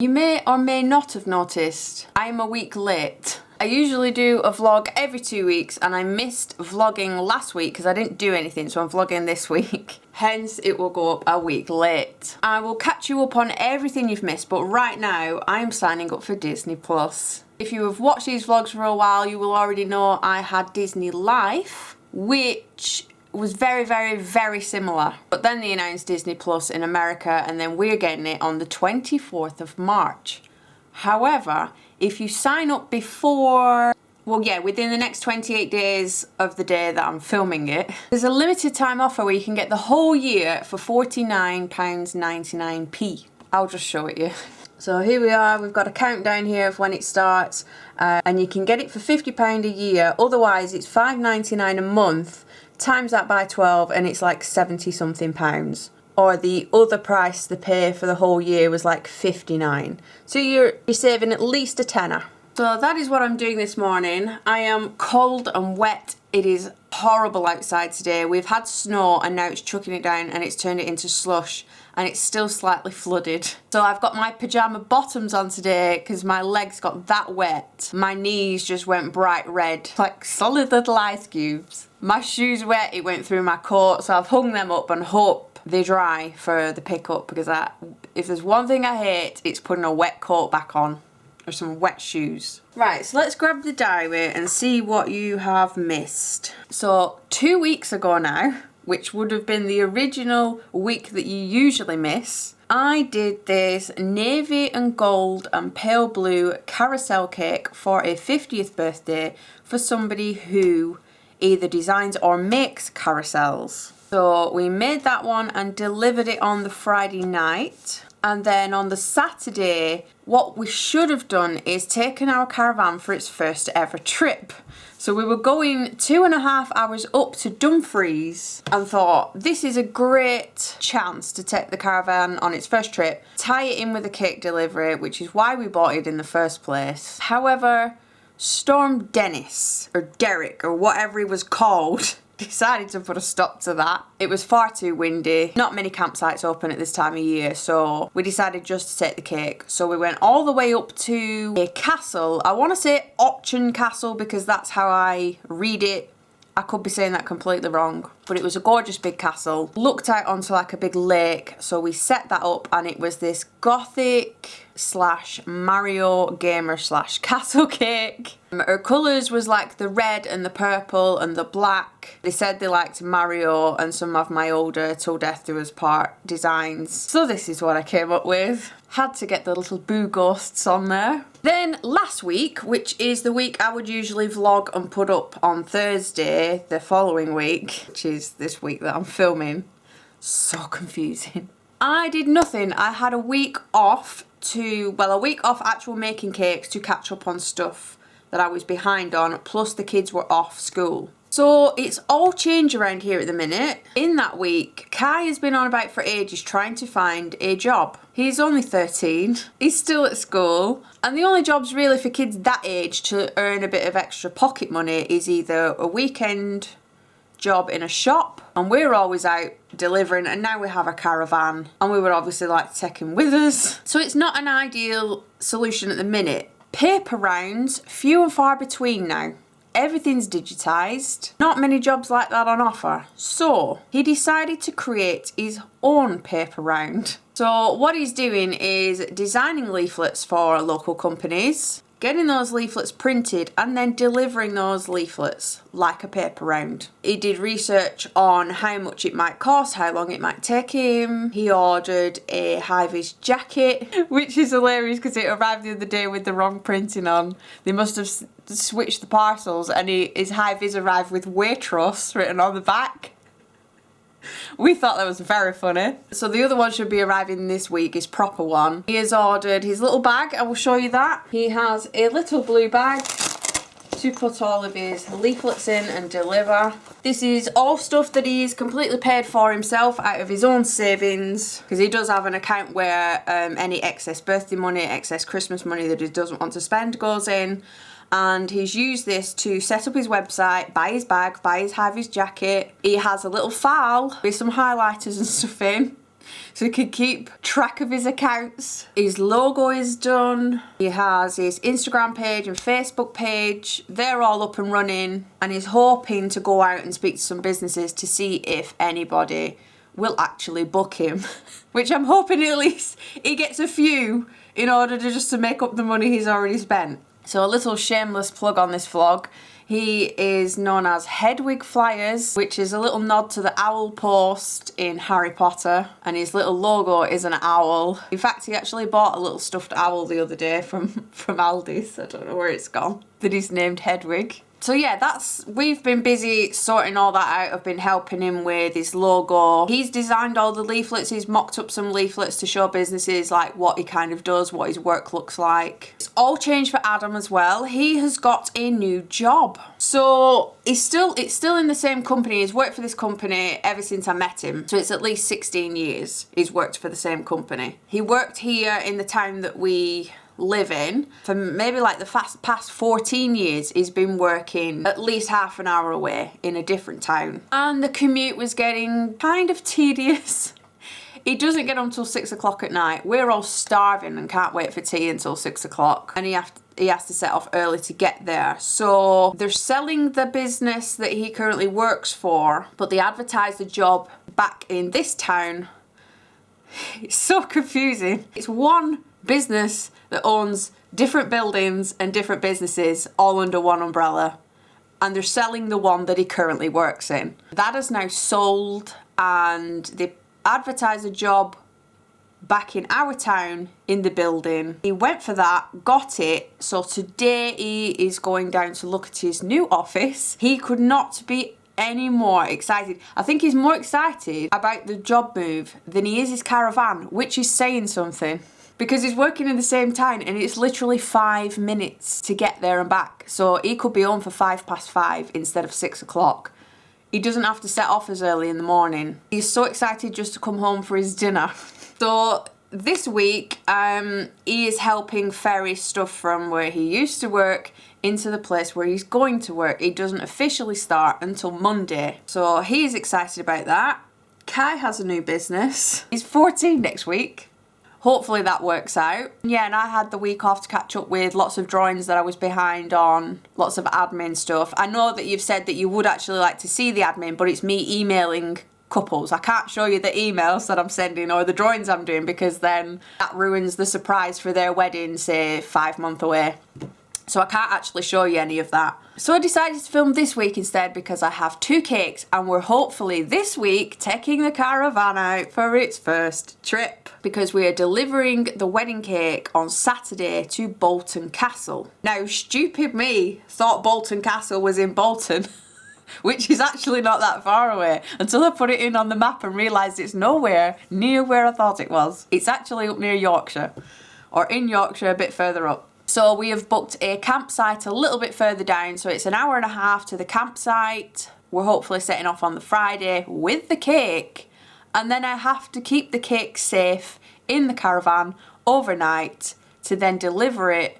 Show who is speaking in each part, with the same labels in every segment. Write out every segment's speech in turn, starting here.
Speaker 1: You may or may not have noticed, I am a week late. I usually do a vlog every 2 weeks and I missed vlogging last week because I didn't do anything, so I'm vlogging this week. Hence, it will go up a week late. I will catch you up on everything you've missed, but right now, I am signing up for Disney Plus. If you have watched these vlogs for a while, you will already know I had Disney Life, which was very, very, very similar. But then they announced Disney Plus in America and then we're getting it on the 24th of March. However, if you sign up before, within the next 28 days of the day that I'm filming it, there's a limited time offer where you can get the whole year for £49.99p. I'll just show it you. So here we are, we've got a countdown here of when it starts, and you can get it for £50 a year. Otherwise, it's £5.99 a month. Times that by 12 and it's like 70 something pounds. Or the other price they pay for the whole year was like 59. So you're saving at least a tenner. So that is what I'm doing this morning. I am cold and wet. It is horrible outside today. We've had snow and now it's chucking it down and it's turned it into slush and it's still slightly flooded. So I've got my pyjama bottoms on today because my legs got that wet. My knees just went bright red, like solid little ice cubes. My shoes wet, it went through my coat, so I've hung them up and hope they dry for the pickup because if there's one thing I hate, it's putting a wet coat back on or some wet shoes. Right, so let's grab the diary and see what you have missed. So 2 weeks ago now, which would have been the original week that you usually miss, I did this navy and gold and pale blue carousel cake for a 50th birthday for somebody who either designs or makes carousels. So we made that one and delivered it on the Friday night. And then on the Saturday, what we should have done is taken our caravan for its first ever trip. So we were going 2.5 hours up to Dumfries and thought, this is a great chance to take the caravan on its first trip, tie it in with a cake delivery, which is why we bought it in the first place. However, Storm Dennis, or Derek, or whatever he was called, decided to put a stop to that. It was far too windy, not many campsites open at this time of year, so we decided just to take the cake. So we went all the way up to a castle. I want to say Auction Castle because that's how I read it. I could be saying that completely wrong, but it was a gorgeous big castle. Looked out onto like a big lake, so we set that up and it was this gothic / Mario gamer / castle cake. Her colours was like the red and the purple and the black. They said they liked Mario and some of my older Till Death Do Us Part designs. So this is what I came up with. Had to get the little boo ghosts on there. Then last week, which is the week I would usually vlog and put up on Thursday the following week, which is this week that I'm filming. So confusing. I did nothing. I had a week off actual making cakes to catch up on stuff that I was behind on, plus the kids were off school. So it's all change around here at the minute. In that week, Kai has been on about for ages trying to find a job. He's only 13, he's still at school, and the only jobs really for kids that age to earn a bit of extra pocket money is either a weekend job in a shop, and we're always out delivering, and now we have a caravan and we would obviously like to take him with us. So it's not an ideal solution at the minute. Paper rounds, few and far between now. Everything's digitised, not many jobs like that on offer. So he decided to create his own paper round. So what he's doing is designing leaflets for local companies, getting those leaflets printed and then delivering those leaflets like a paper round. He did research on how much it might cost, how long it might take him. He ordered a high-vis jacket, which is hilarious because it arrived the other day with the wrong printing on. They must have switched the parcels and his high-vis arrived with Waitrose written on the back. We thought that was very funny. So the other one should be arriving this week, his proper one. He has ordered his little bag, I will show you that. He has a little blue bag to put all of his leaflets in and deliver. This is all stuff that he's completely paid for himself out of his own savings, because he does have an account where any excess birthday money, excess Christmas money that he doesn't want to spend goes in. And he's used this to set up his website, buy his bag, buy his high-vis jacket. He has a little file with some highlighters and stuff in. so he can keep track of his accounts. His logo is done. He has his Instagram page and Facebook page. They're all up and running, and he's hoping to go out and speak to some businesses to see if anybody will actually book him, which I'm hoping at least he gets a few in order to just to make up the money he's already spent. So a little shameless plug on this vlog. He is known as Hedwig Flyers, which is a little nod to the owl post in Harry Potter, and his little logo is an owl. In fact, he actually bought a little stuffed owl the other day from Aldi's. I don't know where it's gone, that he's named Hedwig. So yeah, we've been busy sorting all that out. I've been helping him with his logo. He's designed all the leaflets. He's mocked up some leaflets to show businesses like what he kind of does, what his work looks like. It's all changed for Adam as well. He has got a new job. So it's still in the same company. He's worked for this company ever since I met him. So it's at least 16 years he's worked for the same company. He worked here in the town that we live in for maybe like the past 14 years. He's been working at least half an hour away in a different town, and the commute was getting kind of tedious. He doesn't get home till 6 o'clock at night. We're all starving and can't wait for tea until 6 o'clock, and he has to set off early to get there. So they're selling the business that he currently works for, but they advertise the job back in this town. It's so confusing. It's one business that owns different buildings and different businesses all under one umbrella, and they're selling the one that he currently works in. That is now sold, and they advertise a job back in our town in the building. He went for that, got it, so today he is going down to look at his new office. He could not be any more excited. I think he's more excited about the job move than he is his caravan, which is saying something, because he's working in the same town and it's literally 5 minutes to get there and back. So he could be home for 5:05 instead of 6 o'clock. He doesn't have to set off as early in the morning. He's so excited just to come home for his dinner. So this week, he is helping ferry stuff from where he used to work into the place where he's going to work. He doesn't officially start until Monday. So he's excited about that. Kai has a new business. He's 14 next week. Hopefully that works out. Yeah, and I had the week off to catch up with lots of drawings that I was behind on, lots of admin stuff. I know that you've said that you would actually like to see the admin, but it's me emailing couples. I can't show you the emails that I'm sending or the drawings I'm doing, because then that ruins the surprise for their wedding, say 5 months away. So I can't actually show you any of that. So I decided to film this week instead, because I have 2 cakes and we're hopefully this week taking the caravan out for its first trip, because we are delivering the wedding cake on Saturday to Bolton Castle. Now, stupid me thought Bolton Castle was in Bolton, which is actually not that far away, until I put it in on the map and realised it's nowhere near where I thought it was. It's actually up near Yorkshire, or in Yorkshire a bit further up. So we have booked a campsite a little bit further down, so it's an hour and a half to the campsite. We're hopefully setting off on the Friday with the cake, and then I have to keep the cake safe in the caravan overnight to then deliver it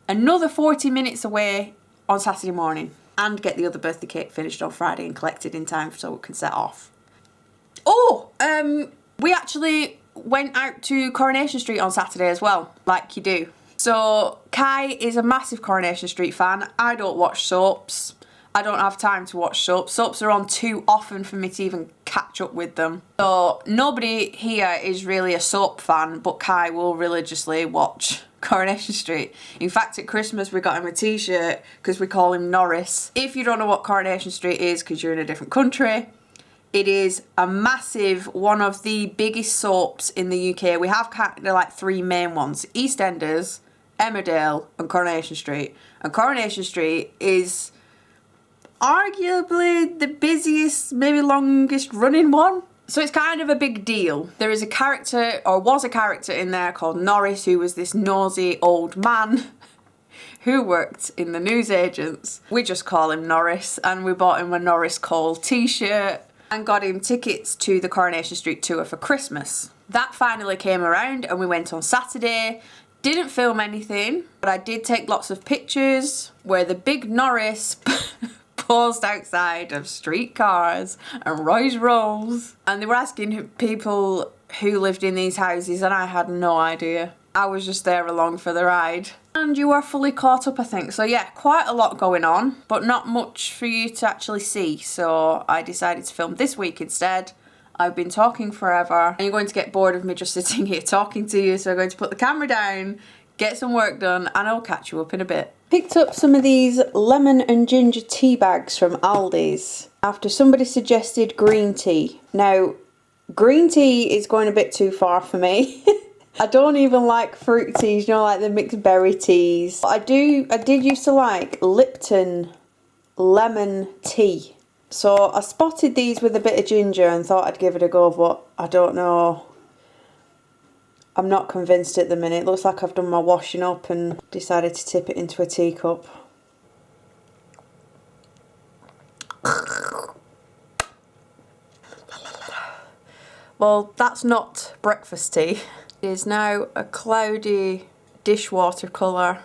Speaker 1: another 40 minutes away on Saturday morning, and get the other birthday cake finished on Friday and collected in time so it can set off. Oh, we actually went out to Coronation Street on Saturday as well, like you do. So Kai is a massive Coronation Street fan. I don't watch soaps. I don't have time to watch soaps. Soaps are on too often for me to even catch up with them. So nobody here is really a soap fan, but Kai will religiously watch Coronation Street. In fact, at Christmas we got him a t-shirt because we call him Norris. If you don't know what Coronation Street is because you're in a different country, it is a massive, one of the biggest soaps in the UK. We have kind of like 3 main ones: EastEnders, Emmerdale and Coronation Street. And Coronation Street is arguably the busiest, maybe longest running one. So it's kind of a big deal. There is a character, or was a character in there called Norris, who was this nosy old man who worked in the newsagents. We just call him Norris, and we bought him a Norris Cole t-shirt and got him tickets to the Coronation Street tour for Christmas. That finally came around and we went on Saturday. Didn't film anything, but I did take lots of pictures where the big Norris paused outside of streetcars and Rolls Royce. And they were asking people who lived in these houses, and I had no idea. I was just there along for the ride. And you are fully caught up, I think. So yeah, quite a lot going on, but not much for you to actually see. So I decided to film this week instead. I've been talking forever, and you're going to get bored of me just sitting here talking to you, so I'm going to put the camera down, get some work done, and I'll catch you up in a bit. Picked up some of these lemon and ginger tea bags from Aldi's after somebody suggested green tea. Now, green tea is going a bit too far for me. I don't even like fruit teas, you know, like the mixed berry teas. I did used to like Lipton lemon tea. So I spotted these with a bit of ginger and thought I'd give it a go, but I don't know. I'm not convinced at the minute. It looks like I've done my washing up and decided to tip it into a teacup. Well, that's not breakfast tea. It is now a cloudy dishwater colour.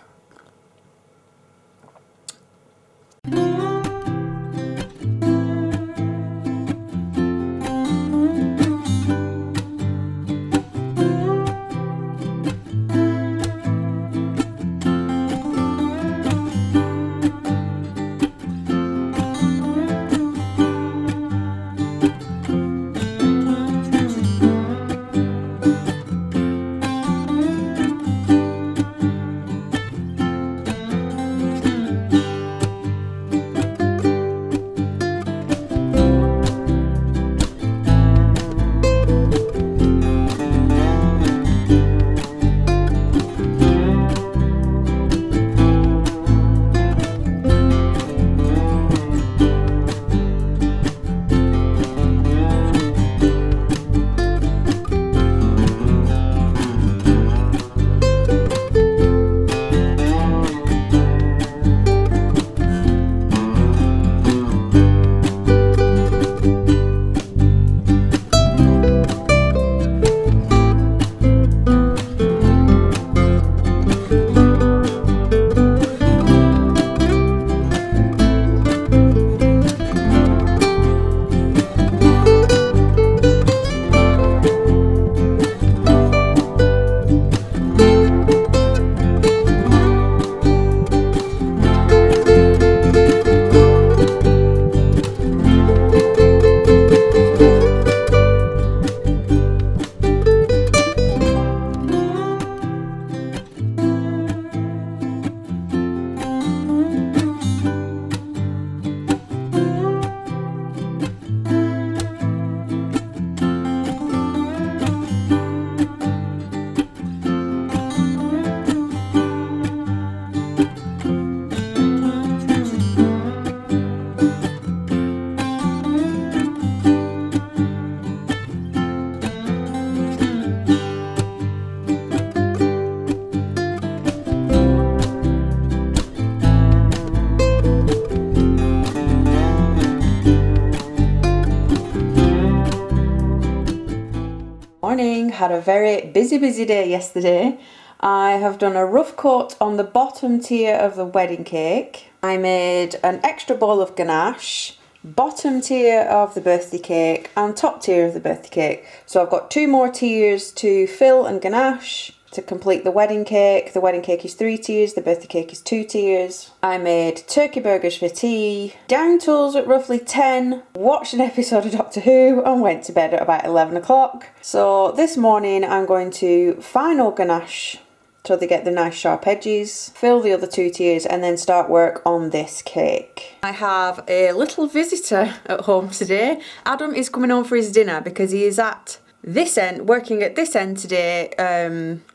Speaker 1: Morning, had a very busy day yesterday. I have done a rough coat on the bottom tier of the wedding cake. I made an extra bowl of ganache, bottom tier of the birthday cake and top tier of the birthday cake. So I've got 2 more tiers to fill and ganache to complete the wedding cake. The wedding cake is 3 tiers, the birthday cake is 2 tiers. I made turkey burgers for tea, down tools at roughly 10, watched an episode of Doctor Who and went to bed at about 11 o'clock. So this morning I'm going to final ganache so they get the nice sharp edges, fill the other 2 tiers and then start work on this cake. I have a little visitor at home today. Adam is coming home for his dinner because he is at this end, working at this end today,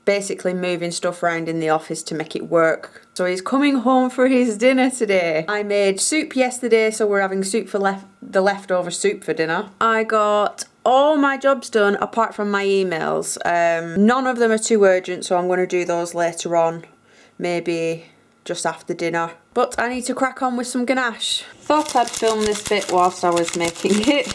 Speaker 1: basically moving stuff around in the office to make it work. So he's coming home for his dinner today. I made soup yesterday, so we're having soup for the leftover soup for dinner. I got all my jobs done apart from my emails. None of them are too urgent, so I'm going to do those later on, maybe just after dinner. But I need to crack on with some ganache. Thought I'd film this bit whilst I was making it.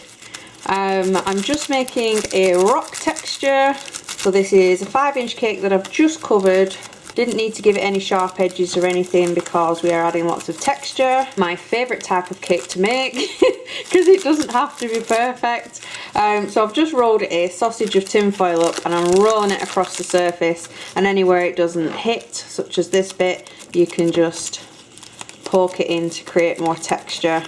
Speaker 1: I'm just making a rock texture. So this is a 5-inch cake that I've just covered Didn't need to give it any sharp edges or anything because we are adding lots of texture. My favourite type of cake to make because it doesn't have to be perfect. So I've just rolled a sausage of tin foil up and I'm rolling it across the surface, and anywhere it doesn't hit, such as this bit, you can just poke it in to create more texture.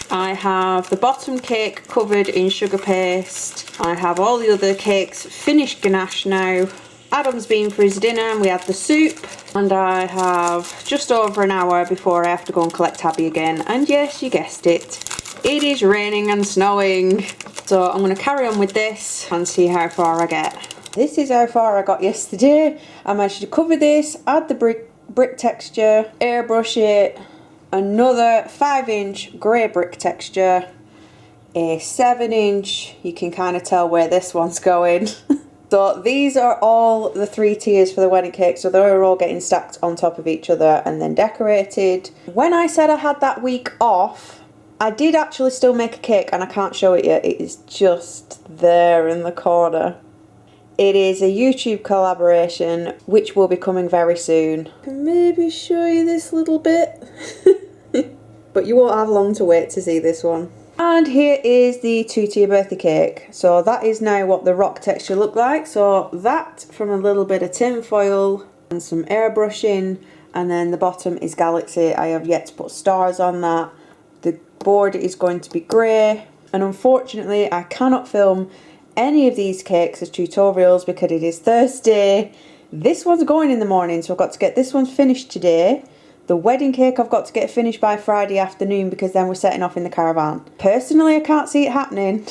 Speaker 1: I have the bottom cake covered in sugar paste. I have all the other cakes finished ganache now. Adam's been for his dinner and we had the soup, and I have just over an hour before I have to go and collect Abby again, and yes, you guessed it, it is raining and snowing. So I'm going to carry on with this and see how far I get. This is how far I got yesterday. I managed to cover this, add the brick texture, airbrush it, another 5-inch grey brick texture, a 7-inch, you can kind of tell where this one's going. So these are all the 3 tiers for the wedding cake, so they're all getting stacked on top of each other and then decorated. When I said I had that week off, I did actually still make a cake, and I can't show it yet, it is just there in the corner. It is a YouTube collaboration which will be coming very soon. I can maybe show you this little bit. But you won't have long to wait to see this one. And here is the 2-tier birthday cake. So that is now what the rock texture looked like. So that from a little bit of tin foil and some airbrushing, and then the bottom is galaxy. I have yet to put stars on that. The board is going to be grey, and unfortunately I cannot film any of these cakes as tutorials because it is Thursday. This one's going in the morning, so I've got to get this one finished today. The wedding cake I've got to get finished by Friday afternoon because then we're setting off in the caravan. Personally, I can't see it happening,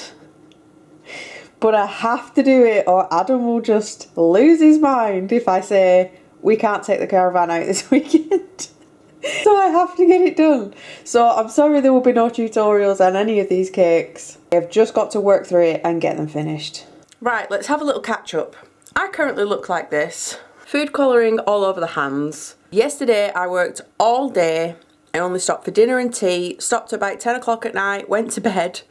Speaker 1: but I have to do it or Adam will just lose his mind if I say we can't take the caravan out this weekend. So I have to get it done. So I'm sorry there will be no tutorials on any of these cakes. I've just got to work through it and get them finished. Right, let's have a little catch up. I currently look like this. Food colouring all over the hands. Yesterday I worked all day. I only stopped for dinner and tea, stopped at about 10 o'clock at night, went to bed.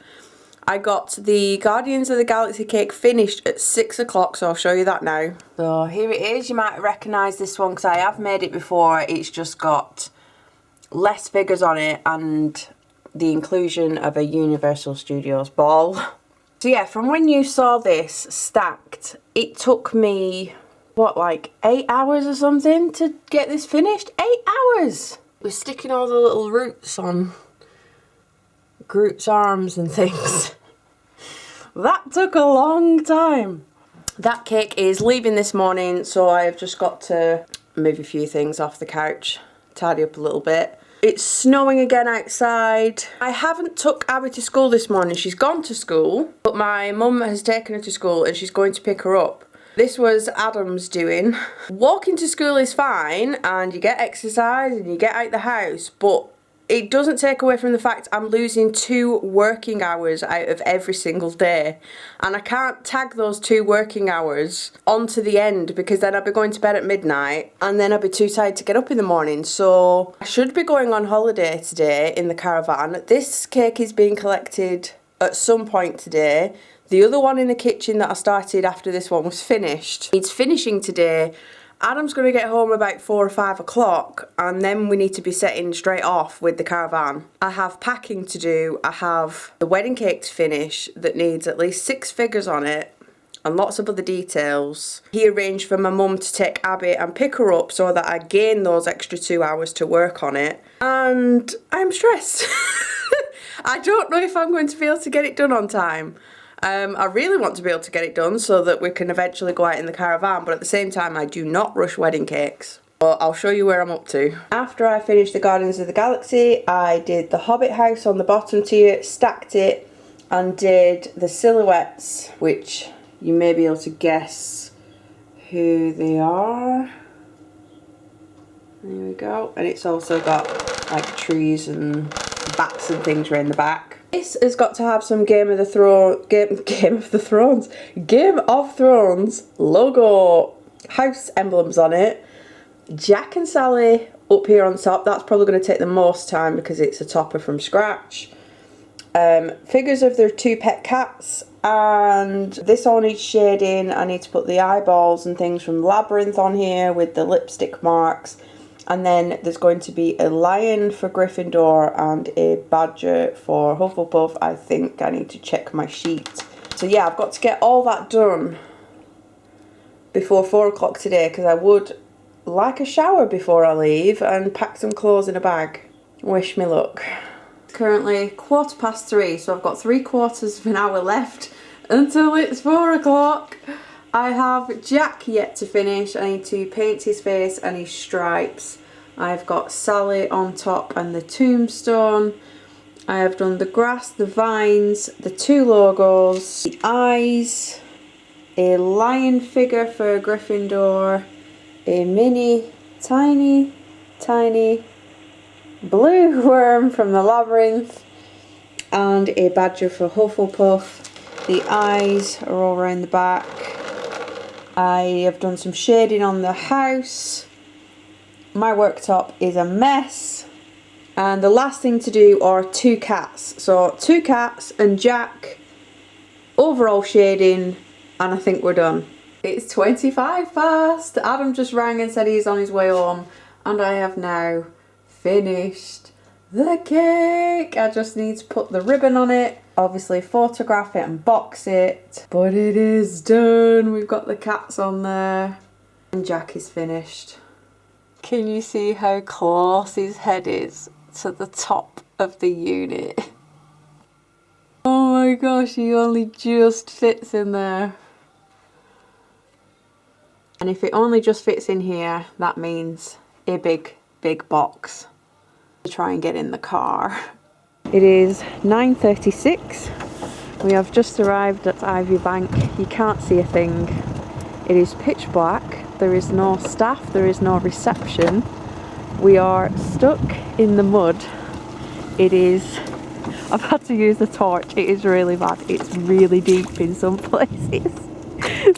Speaker 1: I got the Guardians of the Galaxy cake finished at 6 o'clock, so I'll show you that now. So here it is. You might recognise this one because I have made it before. It's just got less figures on it and the inclusion of a Universal Studios ball. So yeah, from when you saw this stacked, it took me, what, like 8 hours or something to get this finished? 8 hours! We're sticking all the little roots on Groot's arms and things. That took a long time. That cake is leaving this morning, so I've just got to move a few things off the couch, tidy up a little bit. It's snowing again outside. I haven't took Abby to school this morning. She's gone to school, but my mum has taken her to school and she's going to pick her up. This was Adam's doing. Walking to school is fine and you get exercise and you get out the house, but it doesn't take away from the fact I'm losing 2 working hours out of every single day, and I can't tag those 2 working hours onto the end because then I'll be going to bed at midnight and then I'll be too tired to get up in the morning. So I should be going on holiday today in the caravan. This cake is being collected at some point today. The other one in the kitchen that I started after this one was finished. It's finishing today. Adam's going to get home about 4 or 5 o'clock and then we need to be setting straight off with the caravan. I have packing to do. I have the wedding cake to finish that needs at least 6 figures on it and lots of other details. He arranged for my mum to take Abby and pick her up so that I gain those extra 2 hours to work on it. And I'm stressed. I don't know if I'm going to be able to get it done on time. I really want to be able to get it done so that we can eventually go out in the caravan, but at the same time I do not rush wedding cakes. But I'll show you where I'm up to. After I finished the Guardians of the Galaxy, I did the Hobbit house on the bottom tier, stacked it, and did the silhouettes, which you may be able to guess who they are. There we go. And it's also got like trees and bats and things around the back. This has got to have some Game of Thrones logo house emblems on it. Jack and Sally up here on top. That's probably going to take the most time because it's a topper from scratch. figures of their 2 pet cats, and this all needs shading. I need to put the eyeballs and things from Labyrinth on here with the lipstick marks, and then there's going to be a lion for Gryffindor and a badger for Hufflepuff. I think I need to check my sheet. So yeah, I've got to get all that done before 4 o'clock today, because I would like a shower before I leave and pack some clothes in a bag. Wish me luck. Currently 3:15, so I've got 3/4 of an hour left until it's 4 o'clock. I have Jack yet to finish. I need to paint his face and his stripes. I've got Sally on top and the tombstone. I have done the grass, the vines, the 2 logos, the eyes, a lion figure for Gryffindor, a mini, tiny blue worm from the Labyrinth, and a badger for Hufflepuff. The eyes are all around the back. I have done some shading on the house. My worktop is a mess. And the last thing to do are 2 cats. So 2 cats and Jack, overall shading, and I think we're done. It's 25 past. Adam just rang and said he's on his way home, and I have now finished the cake. I just need to put the ribbon on it, obviously photograph it and box it, but it is done. We've got the cats on there and Jack is finished. Can you see how close his head is to the top of the unit? Oh my gosh, he only just fits in there. And if it only just fits in here, that means a big box to try and get in the car. It is 9:36. We have just arrived at Ivy Bank. You can't see a thing. It is pitch black. There is no staff, there is no reception. We are stuck in the mud. It is, I've had to use the torch. It is really bad. It's really deep in some places.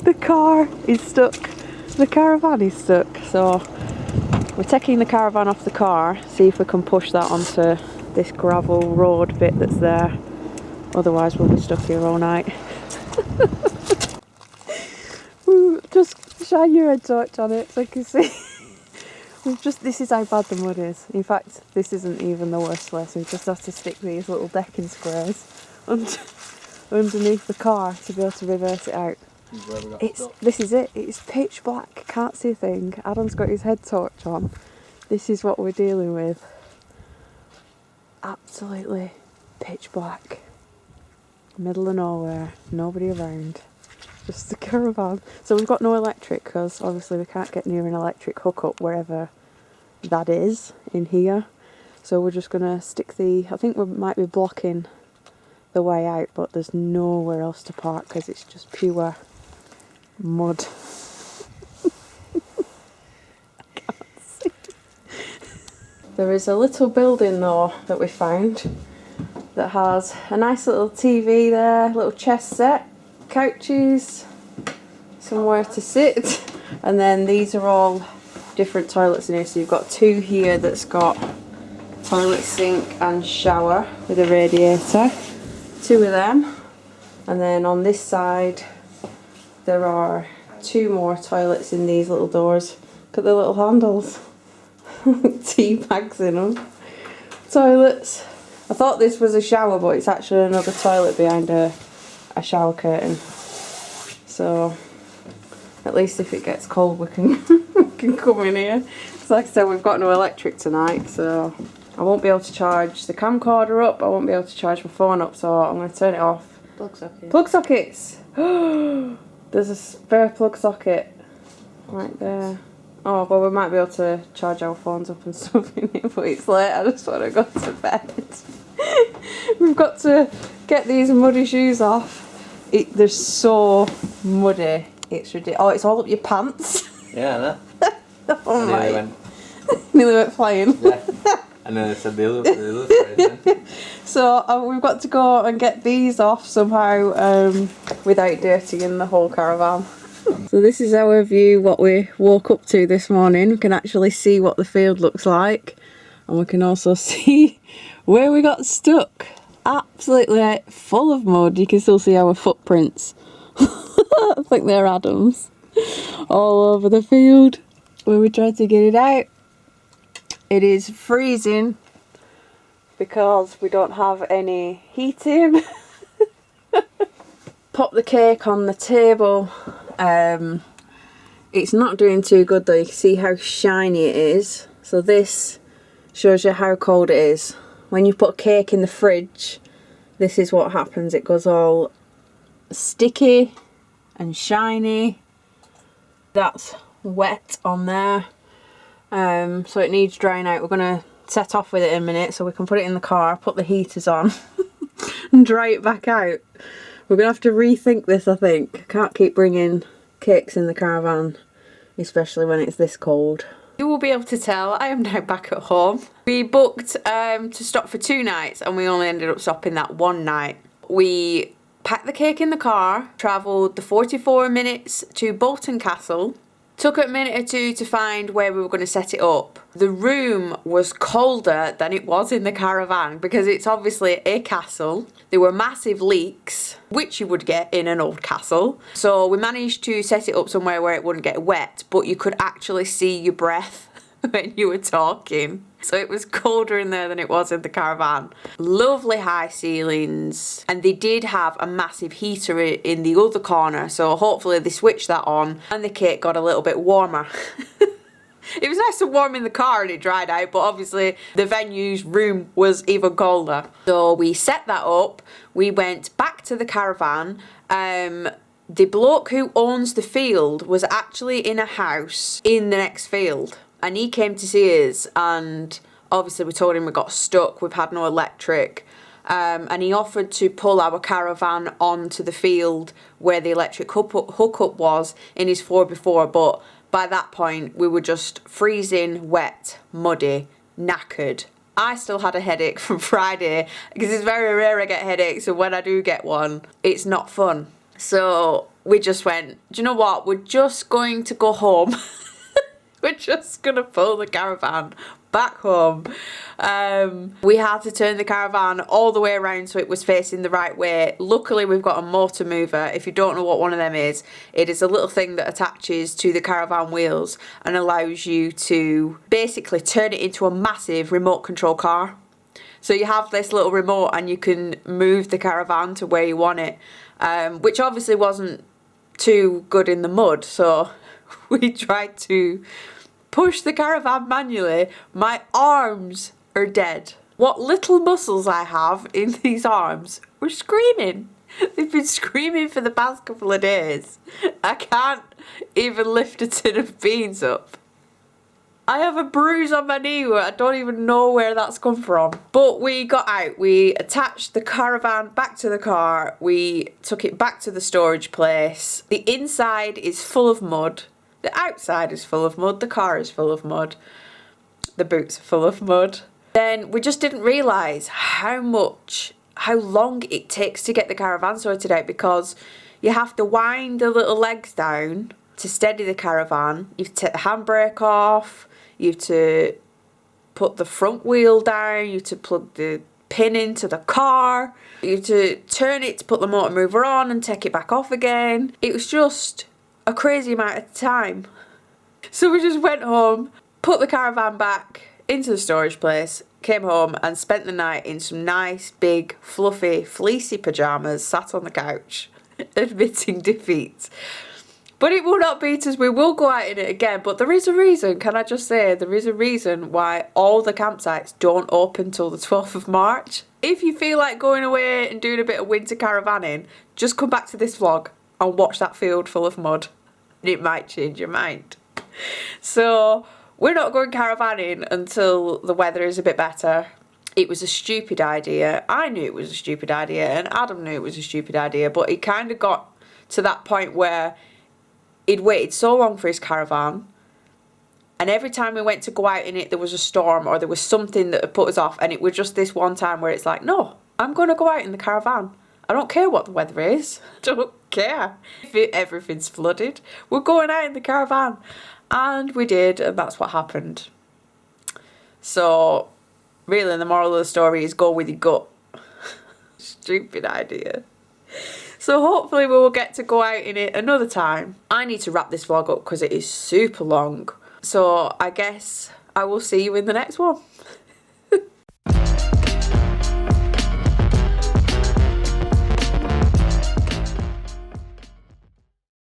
Speaker 1: The car is stuck. The caravan is stuck. So we're taking the caravan off the car, see if we can push that onto this gravel road bit that's there. Otherwise we'll be stuck here all night. Just shine your head torch on it so you can see. This is how bad the mud is. In fact, this isn't even the worst place. We just have to stick these little decking squares underneath the car to be able to reverse it out. This is it. It's pitch black. Can't see a thing. Adam's got his head torch on. This is what we're dealing with. Absolutely pitch black. Middle of nowhere. Nobody around. Just the caravan. So we've got no electric because obviously we can't get near an electric hookup wherever that is in here. So we're just gonna stick I think we might be blocking the way out, but there's nowhere else to park because it's just pure mud. I can't see. There is a little building though that we found that has a nice little TV there, little chess set, couches, somewhere to sit, and then these are all different toilets in here. So you've got 2 here that's got toilet, sink and shower with a radiator, 2 of them, and then on this side there are 2 more toilets in these little doors. Look at the little handles. Tea bags in them. Toilets. I thought this was a shower, but it's actually another toilet behind a shower curtain. So at least if it gets cold we can come in here. So like I said, we've got no electric tonight, so I won't be able to charge the camcorder up, I won't be able to charge my phone up, so I'm going to turn it off.
Speaker 2: Plug sockets.
Speaker 1: Plug sockets! There's a spare plug socket right there. Oh, well, we might be able to charge our phones up and stuff in here, but it's late, I just want to go to bed. We've got to get these muddy shoes off. They're so muddy, it's ridiculous. Oh, it's all up your pants.
Speaker 2: Yeah, I know.
Speaker 1: Oh my. Nearly went flying.
Speaker 2: Yeah. And then I said they look crazy.
Speaker 1: So we've got to go and get these off somehow without dirtying the whole caravan. So this is our view, what we woke up to this morning. We can actually see what the field looks like, and we can also see where we got stuck. absolutely full of mud. You can still see our footprints. I think they're Adam's. All over the field when we tried to get it out. It is freezing because we don't have any heating. Pop the cake on the table. It's not doing too good though. You can see how shiny it is. So this shows you how cold it is. When you put cake in the fridge, this is what happens. It goes all sticky and shiny. That's wet on there. So it needs drying out. We're going to set off with it in a minute so we can put it in the car, put the heaters on and dry it back out. We're going to have to rethink this, I think. Can't keep bringing cakes in the caravan, especially when it's this cold. You will be able to tell I am now back at home. We booked to stop for 2 nights and we only ended up stopping that 1 night. We packed the cake in the car, travelled the 44 minutes to Bolton Castle. Took a minute or 2 to find where we were going to set it up. The room was colder than it was in the caravan because it's obviously a castle. There were massive leaks, which you would get in an old castle. So we managed to set it up somewhere where it wouldn't get wet, but you could actually see your breath when you were talking. So it was colder in there than it was in the caravan. Lovely high ceilings, and they did have a massive heater in the other corner, so hopefully they switched that on and the cake got a little bit warmer. It was nice and warm in the car and it dried out, but obviously the venue's room was even colder. So we set that up, we went back to the caravan. The bloke who owns the field was actually in a house in the next field. And he came to see us, and obviously we told him we got stuck, we've had no electric, and he offered to pull our caravan onto the field where the electric hookup was in his 4x4, but by that point we were just freezing, wet, muddy, knackered. I still had a headache from Friday because it's very rare I get headaches, and when I do get one, it's not fun. So we just went, do you know what, we're just going to go home. We're just going to pull the caravan back home. We had to turn the caravan all the way around so it was facing the right way. Luckily, we've got a motor mover. If you don't know what one of them is, it is a little thing that attaches to the caravan wheels and allows you to basically turn it into a massive remote control car. So you have this little remote and you can move the caravan to where you want it, which obviously wasn't too good in the mud. So we tried to push the caravan manually. My arms are dead. What little muscles I have in these arms were screaming. They've been screaming for the past couple of days. I can't even lift a tin of beans up. I have a bruise on my knee. I don't even know where that's come from. But we got out. We attached the caravan back to the car. We took it back to the storage place. The inside is full of mud. The outside is full of mud, the car is full of mud, the boots are full of mud. Then we just didn't realise how long it takes to get the caravan sorted out, because you have to wind the little legs down to steady the caravan, you have to take the handbrake off, you have to put the front wheel down, you have to plug the pin into the car, you have to turn it to put the motor mover on and take it back off again. It was just a crazy amount of time. So we just went home, put the caravan back into the storage place, came home and spent the night in some nice, big, fluffy, fleecy pyjamas, sat on the couch, admitting defeat. But it will not beat us, we will go out in it again. But there is a reason, can I just say, there is a reason why all the campsites don't open till the 12th of March. If you feel like going away and doing a bit of winter caravanning, just come back to this vlog and watch that field full of mud. It might change your mind. So we're not going caravanning until the weather is a bit better. It was a stupid idea. I knew it was a stupid idea and Adam knew it was a stupid idea, but it kind of got to that point where he'd waited so long for his caravan, and every time we went to go out in it there was a storm or there was something that had put us off, and it was just this one time where it's like, no, I'm going to go out in the caravan. I don't care what the weather is. I don't care if everything's flooded. We're going out in the caravan. And we did, and that's what happened. So, really, the moral of the story is go with your gut. Stupid idea. So hopefully we will get to go out in it another time. I need to wrap this vlog up because it is super long. So I guess I will see you in the next one.